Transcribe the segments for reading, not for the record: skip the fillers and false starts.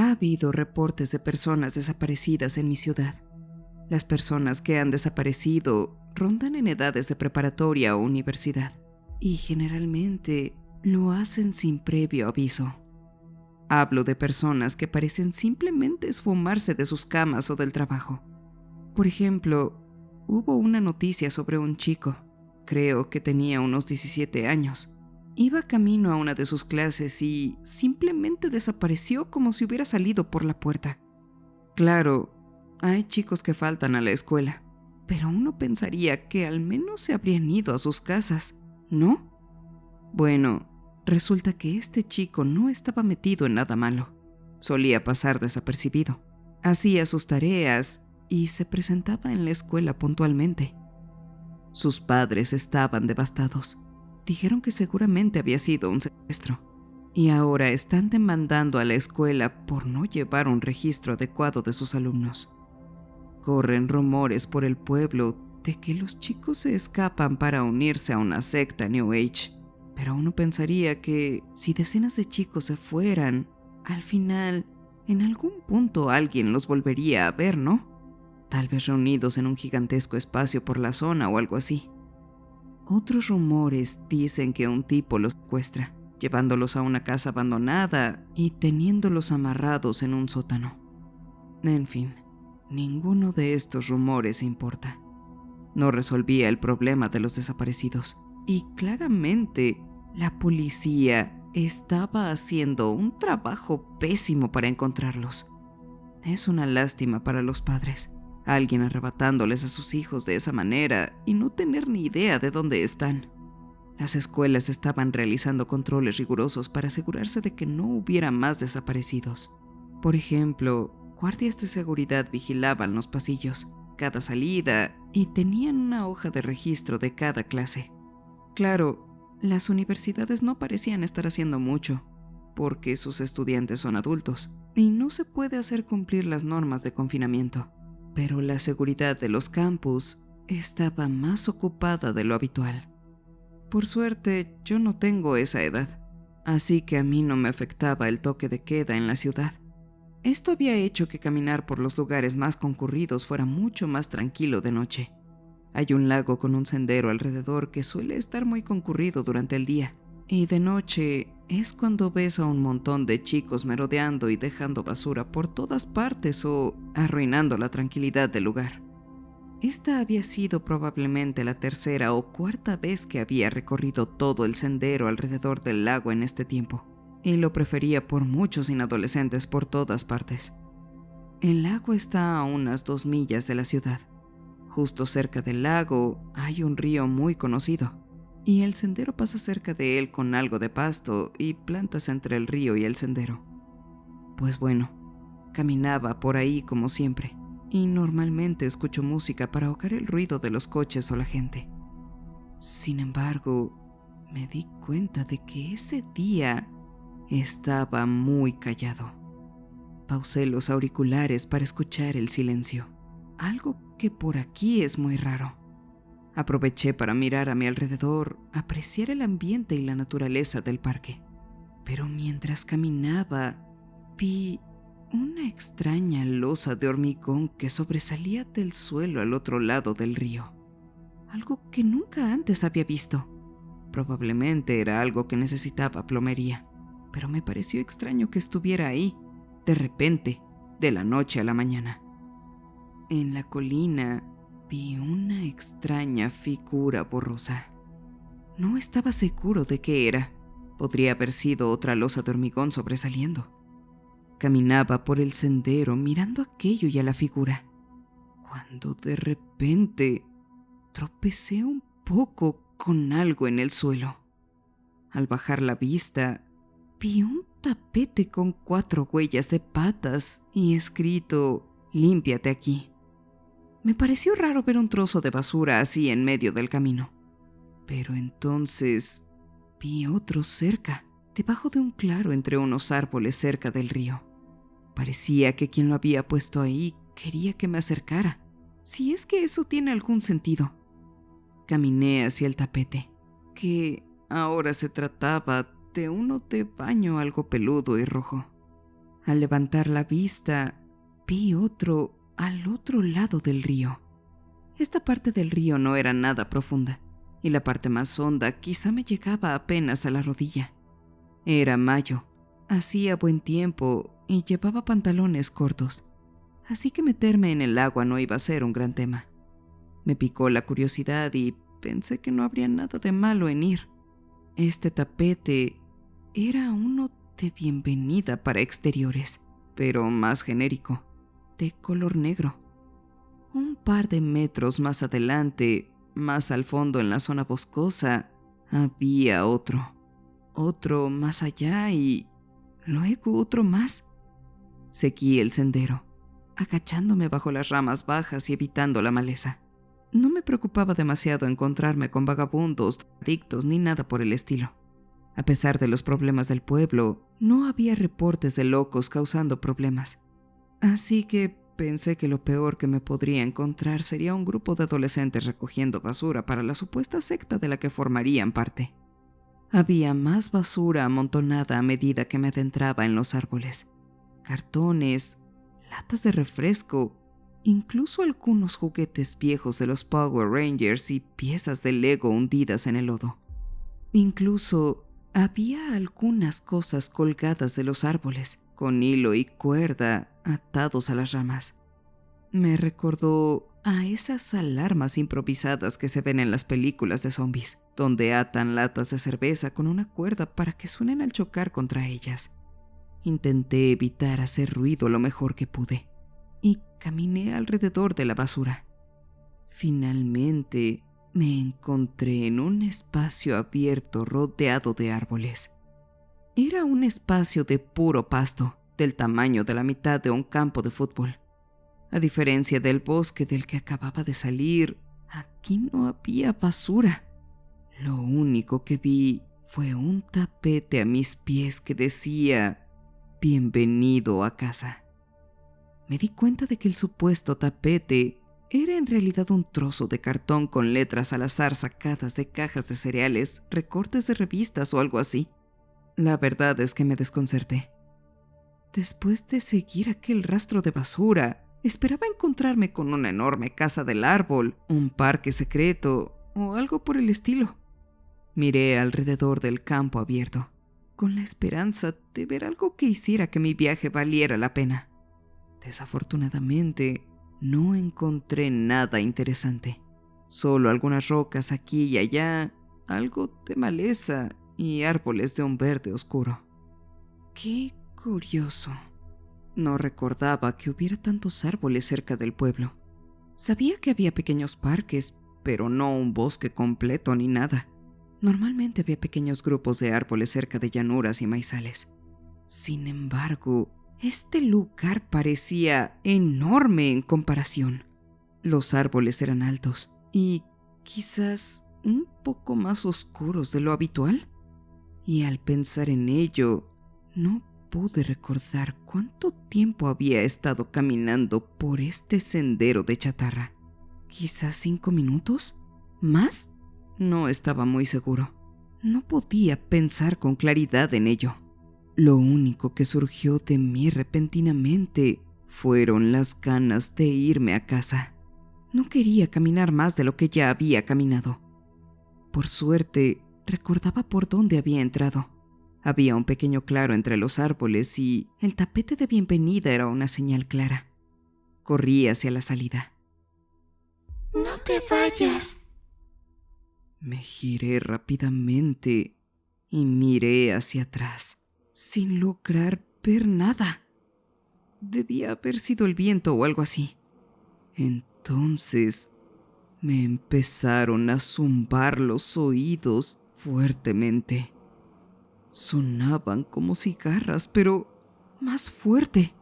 Ha habido reportes de personas desaparecidas en mi ciudad. Las personas que han desaparecido rondan en edades de preparatoria o universidad y generalmente lo hacen sin previo aviso. Hablo de personas que parecen simplemente esfumarse de sus camas o del trabajo. Por ejemplo, hubo una noticia sobre un chico, creo que tenía unos 17 años. Iba camino a una de sus clases y simplemente desapareció como si hubiera salido por la puerta. Claro, hay chicos que faltan a la escuela, pero uno pensaría que al menos se habrían ido a sus casas, ¿no? Bueno, resulta que este chico no estaba metido en nada malo. Solía pasar desapercibido. Hacía sus tareas y se presentaba en la escuela puntualmente. Sus padres estaban devastados. Dijeron que seguramente había sido un secuestro. Y ahora están demandando a la escuela por no llevar un registro adecuado de sus alumnos. Corren rumores por el pueblo de que los chicos se escapan para unirse a una secta New Age. Pero uno pensaría que si decenas de chicos se fueran, al final, en algún punto alguien los volvería a ver, ¿no? Tal vez reunidos en un gigantesco espacio por la zona o algo así. Otros rumores dicen que un tipo los secuestra, llevándolos a una casa abandonada y teniéndolos amarrados en un sótano. En fin, ninguno de estos rumores importa. No resolvía el problema de los desaparecidos y claramente la policía estaba haciendo un trabajo pésimo para encontrarlos. Es una lástima para los padres. Alguien arrebatándoles a sus hijos de esa manera y no tener ni idea de dónde están. Las escuelas estaban realizando controles rigurosos para asegurarse de que no hubiera más desaparecidos. Por ejemplo, guardias de seguridad vigilaban los pasillos, cada salida, y tenían una hoja de registro de cada clase. Claro, las universidades no parecían estar haciendo mucho, porque sus estudiantes son adultos, y no se puede hacer cumplir las normas de confinamiento. Pero la seguridad de los campus estaba más ocupada de lo habitual. Por suerte, yo no tengo esa edad, así que a mí no me afectaba el toque de queda en la ciudad. Esto había hecho que caminar por los lugares más concurridos fuera mucho más tranquilo de noche. Hay un lago con un sendero alrededor que suele estar muy concurrido durante el día, y de noche es cuando ves a un montón de chicos merodeando y dejando basura por todas partes o arruinando la tranquilidad del lugar. Esta había sido probablemente la tercera o cuarta vez que había recorrido todo el sendero alrededor del lago en este tiempo, y lo prefería por muchos inadolescentes por todas partes. El lago está a unas 2 millas de la ciudad. Justo cerca del lago hay un río muy conocido, y el sendero pasa cerca de él con algo de pasto y plantas entre el río y el sendero. Pues bueno, caminaba por ahí como siempre, y normalmente escucho música para ahogar el ruido de los coches o la gente. Sin embargo, me di cuenta de que ese día estaba muy callado. Pausé los auriculares para escuchar el silencio, algo que por aquí es muy raro. Aproveché para mirar a mi alrededor, apreciar el ambiente y la naturaleza del parque. Pero mientras caminaba, vi una extraña losa de hormigón que sobresalía del suelo al otro lado del río. Algo que nunca antes había visto. Probablemente era algo que necesitaba plomería, pero me pareció extraño que estuviera ahí, de repente, de la noche a la mañana. En la colina vi una extraña figura borrosa. No estaba seguro de qué era. Podría haber sido otra losa de hormigón sobresaliendo. Caminaba por el sendero mirando aquello y a la figura, cuando de repente tropecé un poco con algo en el suelo. Al bajar la vista, vi un tapete con 4 huellas de patas y escrito «Límpiate aquí». Me pareció raro ver un trozo de basura así en medio del camino. Pero entonces vi otro cerca, debajo de un claro entre unos árboles cerca del río. Parecía que quien lo había puesto ahí quería que me acercara, si es que eso tiene algún sentido. Caminé hacia el tapete, que ahora se trataba de uno de baño algo peludo y rojo. Al levantar la vista, vi otro al otro lado del río. Esta parte del río no era nada profunda, y la parte más honda quizá me llegaba apenas a la rodilla. Era mayo, hacía buen tiempo y llevaba pantalones cortos, así que meterme en el agua no iba a ser un gran tema. Me picó la curiosidad y pensé que no habría nada de malo en ir. Este tapete era uno de bienvenida para exteriores, pero más genérico, de color negro. Un par de metros más adelante, más al fondo en la zona boscosa, había otro más allá y luego otro más. Seguí el sendero, agachándome bajo las ramas bajas y evitando la maleza. No me preocupaba demasiado encontrarme con vagabundos, adictos ni nada por el estilo. A pesar de los problemas del pueblo, no había reportes de locos causando problemas. Así que pensé que lo peor que me podría encontrar sería un grupo de adolescentes recogiendo basura para la supuesta secta de la que formarían parte. Había más basura amontonada a medida que me adentraba en los árboles. Cartones, latas de refresco, incluso algunos juguetes viejos de los Power Rangers y piezas de Lego hundidas en el lodo. Incluso había algunas cosas colgadas de los árboles, con hilo y cuerda atados a las ramas. Me recordó a esas alarmas improvisadas que se ven en las películas de zombies, donde atan latas de cerveza con una cuerda para que suenen al chocar contra ellas. Intenté evitar hacer ruido lo mejor que pude y caminé alrededor de la basura. Finalmente me encontré en un espacio abierto rodeado de árboles. Era un espacio de puro pasto, del tamaño de la mitad de un campo de fútbol. A diferencia del bosque del que acababa de salir, aquí no había basura. Lo único que vi fue un tapete a mis pies que decía «Bienvenido a casa». Me di cuenta de que el supuesto tapete era en realidad un trozo de cartón con letras al azar sacadas de cajas de cereales, recortes de revistas o algo así. La verdad es que me desconcerté. Después de seguir aquel rastro de basura, esperaba encontrarme con una enorme casa del árbol, un parque secreto o algo por el estilo. Miré alrededor del campo abierto, con la esperanza de ver algo que hiciera que mi viaje valiera la pena. Desafortunadamente, no encontré nada interesante. Solo algunas rocas aquí y allá, algo de maleza y árboles de un verde oscuro. ¡Qué curioso! No recordaba que hubiera tantos árboles cerca del pueblo. Sabía que había pequeños parques, pero no un bosque completo ni nada. Normalmente había pequeños grupos de árboles cerca de llanuras y maizales. Sin embargo, este lugar parecía enorme en comparación. Los árboles eran altos y quizás un poco más oscuros de lo habitual. Y al pensar en ello, no pude recordar cuánto tiempo había estado caminando por este sendero de chatarra. ¿Quizás 5 minutos? ¿Más? No estaba muy seguro. No podía pensar con claridad en ello. Lo único que surgió de mí repentinamente fueron las ganas de irme a casa. No quería caminar más de lo que ya había caminado. Por suerte, recordaba por dónde había entrado. Había un pequeño claro entre los árboles y el tapete de bienvenida era una señal clara. Corrí hacia la salida. ¡No te vayas! Me giré rápidamente y miré hacia atrás, sin lograr ver nada. Debía haber sido el viento o algo así. Entonces me empezaron a zumbar los oídos fuertemente. Sonaban como cigarras, pero más fuerte,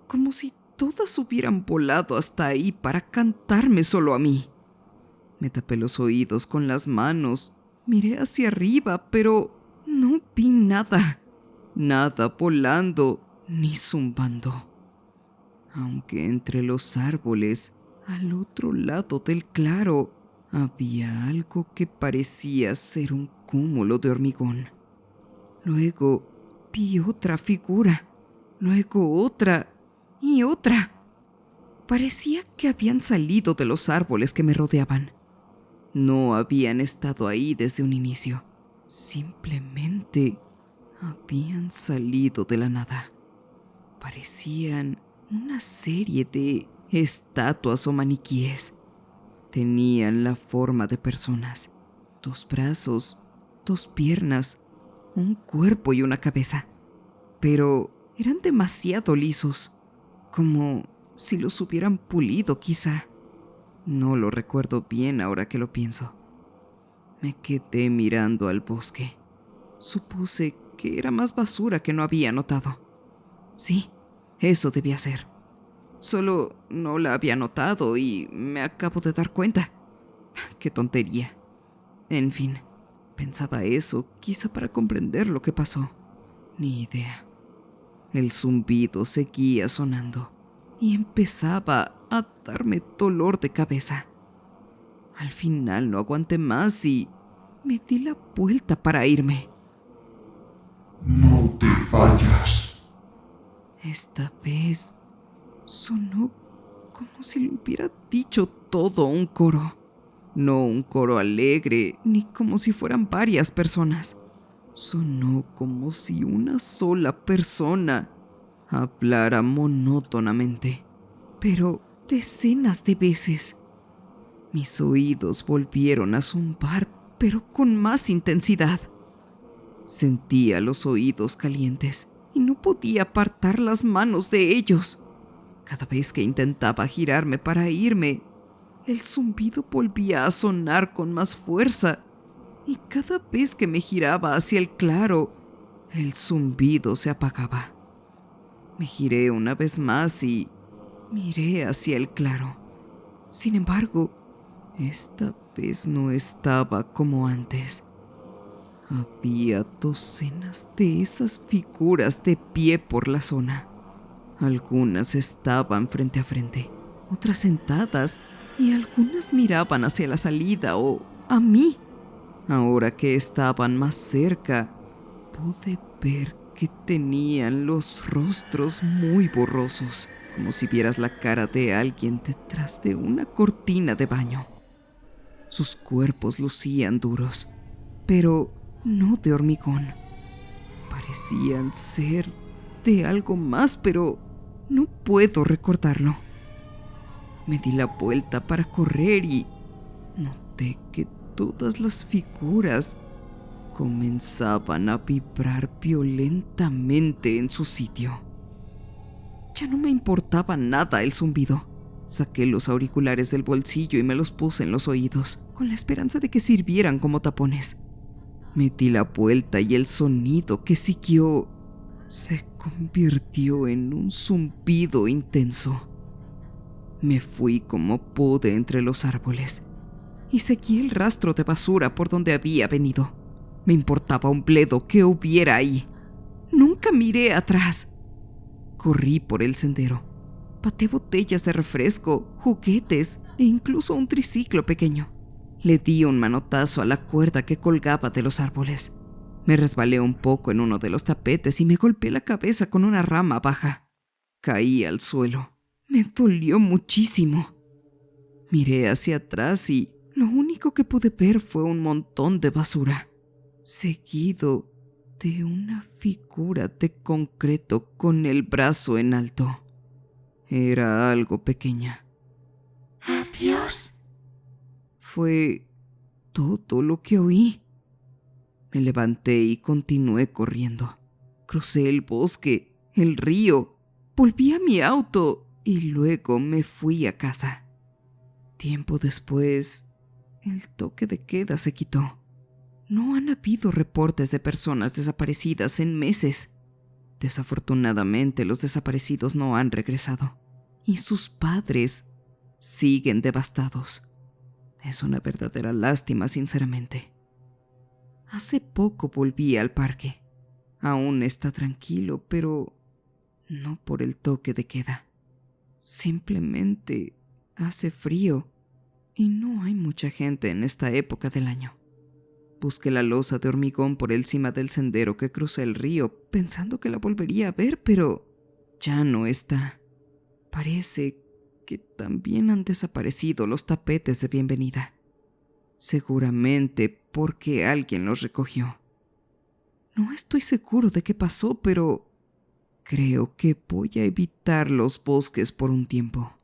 como si todas hubieran volado hasta ahí para cantarme solo a mí. Me tapé los oídos con las manos, miré hacia arriba, pero no vi nada. Nada volando ni zumbando. Aunque entre los árboles, al otro lado del claro, había algo que parecía ser un cúmulo de hormigón. Luego vi otra figura. luego otra y otra. Parecía que habían salido de los árboles que me rodeaban. No habían estado ahí desde un inicio. Simplemente habían salido de la nada. Parecían una serie de estatuas o maniquíes. Tenían la forma de personas. 2 brazos, 2 piernas, un cuerpo y una cabeza. Pero eran demasiado lisos, como si los hubieran pulido quizá. No lo recuerdo bien ahora que lo pienso. Me quedé mirando al bosque. Supuse que era más basura que no había notado. Sí, eso debía ser. Solo no la había notado y me acabo de dar cuenta. ¡Qué tontería! En fin, pensaba eso, quizá para comprender lo que pasó. Ni idea. El zumbido seguía sonando y empezaba a darme dolor de cabeza. Al final no aguanté más y me di la vuelta para irme. No te vayas. Esta vez sonó como si lo hubiera dicho todo un coro. No un coro alegre, ni como si fueran varias personas. Sonó como si una sola persona hablara monótonamente, pero decenas de veces. Mis oídos volvieron a zumbar, pero con más intensidad. Sentía los oídos calientes y no podía apartar las manos de ellos. Cada vez que intentaba girarme para irme, el zumbido volvía a sonar con más fuerza, y cada vez que me giraba hacia el claro, el zumbido se apagaba. Me giré una vez más y miré hacia el claro. Sin embargo, esta vez no estaba como antes. Había docenas de esas figuras de pie por la zona. Algunas estaban frente a frente, otras sentadas y algunas miraban hacia la salida o a mí. Ahora que estaban más cerca, pude ver que tenían los rostros muy borrosos, como si vieras la cara de alguien detrás de una cortina de baño. Sus cuerpos lucían duros, pero no de hormigón. Parecían ser de algo más, pero no puedo recordarlo. Me di la vuelta para correr y noté que todas las figuras comenzaban a vibrar violentamente en su sitio. Ya no me importaba nada el zumbido. Saqué los auriculares del bolsillo y me los puse en los oídos, con la esperanza de que sirvieran como tapones. Me di la vuelta y el sonido que siguió se convirtió en un zumbido intenso. Me fui como pude entre los árboles y seguí el rastro de basura por donde había venido. Me importaba un bledo qué hubiera ahí. Nunca miré atrás. Corrí por el sendero. Pateé botellas de refresco, juguetes e incluso un triciclo pequeño. Le di un manotazo a la cuerda que colgaba de los árboles. Me resbalé un poco en uno de los tapetes y me golpeé la cabeza con una rama baja. Caí al suelo. Me dolió muchísimo. Miré hacia atrás y lo único que pude ver fue un montón de basura, seguido de una figura de concreto con el brazo en alto. Era algo pequeña. Adiós. Fue todo lo que oí. Me levanté y continué corriendo. Crucé el bosque, el río, volví a mi auto y luego me fui a casa. Tiempo después, el toque de queda se quitó. No han habido reportes de personas desaparecidas en meses. Desafortunadamente, los desaparecidos no han regresado y sus padres siguen devastados. Es una verdadera lástima, sinceramente. Hace poco volví al parque. Aún está tranquilo, pero no por el toque de queda. Simplemente hace frío y no hay mucha gente en esta época del año. Busqué la losa de hormigón por encima del sendero que cruza el río, pensando que la volvería a ver, pero ya no está. Parece que también han desaparecido los tapetes de bienvenida. Seguramente porque alguien los recogió. No estoy seguro de qué pasó, pero creo que voy a evitar los bosques por un tiempo.